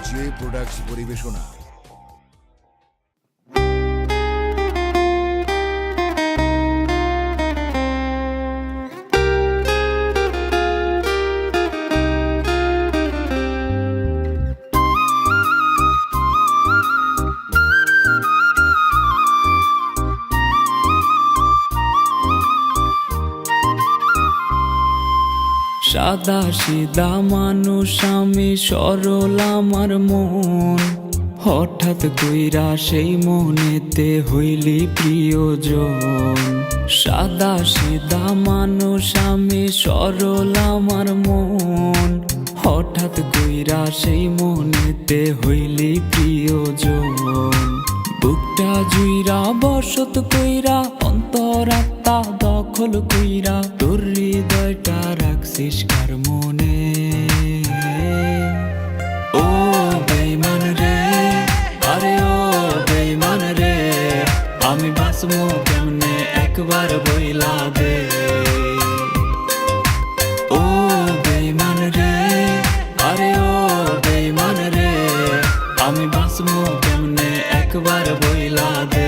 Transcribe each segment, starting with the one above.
J products পরিবেশনা। সাদা সিধা মানুষ আমি, সরল আমার মন, হঠাৎ কইরা সেই মনেতে হইলি প্রিয়জন। সাদা সিধা মানুষ আমি, সরল আমার মন, হঠাৎ কইরা সেই মনেতে হইলি প্রিয়জন। বুকটা জুইরা বসত কইরা, অন্তরাত্মা দখল কইরা, তোর হৃদয়টা রাখছিস কার মনে। ও বেঈমান রে, আরে ও বেঈমান রে, আমি বাঁচবো কেমনে একবার বইলা দে। ও বেঈমান রে, আরে ও বেঈমান রে, আমি বাঁচবো কেমনে একবার বইলা দে।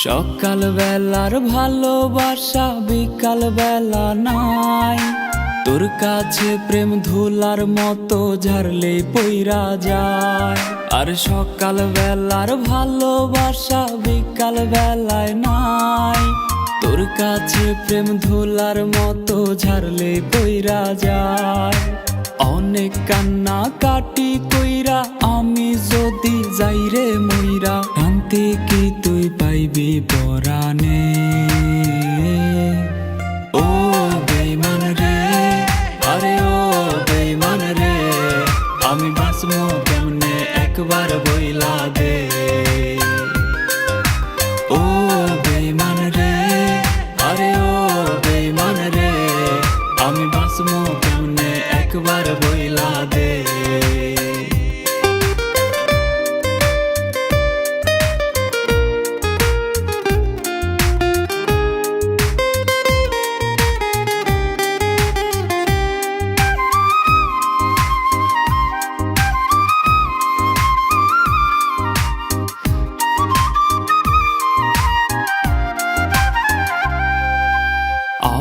সকাল বেলার ভালোবাসা বিকাল বেলা নাই, তোর কাছে প্রেম ধুলার মতো ঝাড়লে পইরা যায়। আর সকাল বেলার ভালোবাসা বিকাল বেলায় নাই, তোর কাছে প্রেম ধুলার মতো ঝাড়লে পইরা যায়। অনেক কান্না কাটি কইরা আমি যদি যাইরে মইরা, শান্তি কি তুই পাইবি পরাণে। ও বেঈমান রে, আরে ও বেঈমান রে, আমি বাঁচবো কেমনে একবার বইলা দে। ও বেঈমান রে, আরে ও বেঈমান রে, আমি বাঁচবো কেমনে একবার বইলা দে।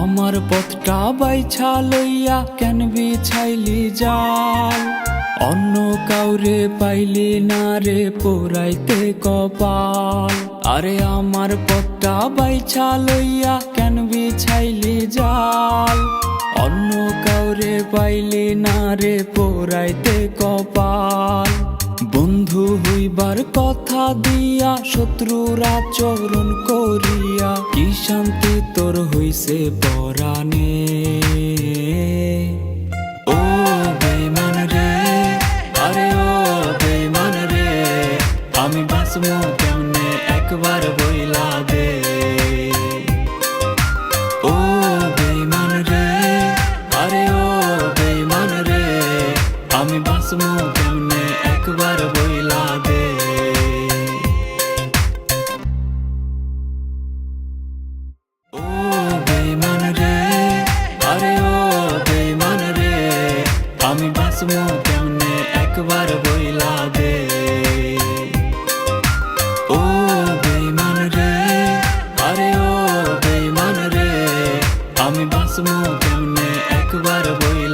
আমার পথটা বাইছা লইয়া কেন বিছাইলি জাল, অন্য কাউরে পাইলি না রে পোড়াইতে কপাল। আরে আমার পথটা বাইছা লইয়া কেন বিছাইলি জাল, অন্য কাউরে পাইলি না রে পোড়াইতে কপাল। বন্ধু হইবার কথা দিয়া শত্রুর আচরণ করিয়া, কি শান্তি তোর হইছে পরাণে। ও বেঈমান রে, আরে ও বেঈমান রে, আমি বাঁচবো কেমনে একবার বইলা দে। ও বেঈমান রে, আরে ও বেঈমান রে, আমি বাঁচবো কেমনে একবার বইলা দে। ও বেঈমান রে, আরে ও বেঈমান রে, আমি বাঁচবো কেমনে একবার বইলা দে। ও বেঈমান রে, আরে ও বেঈমান রে, আমি বাঁচবো কেমনে একবার বইলা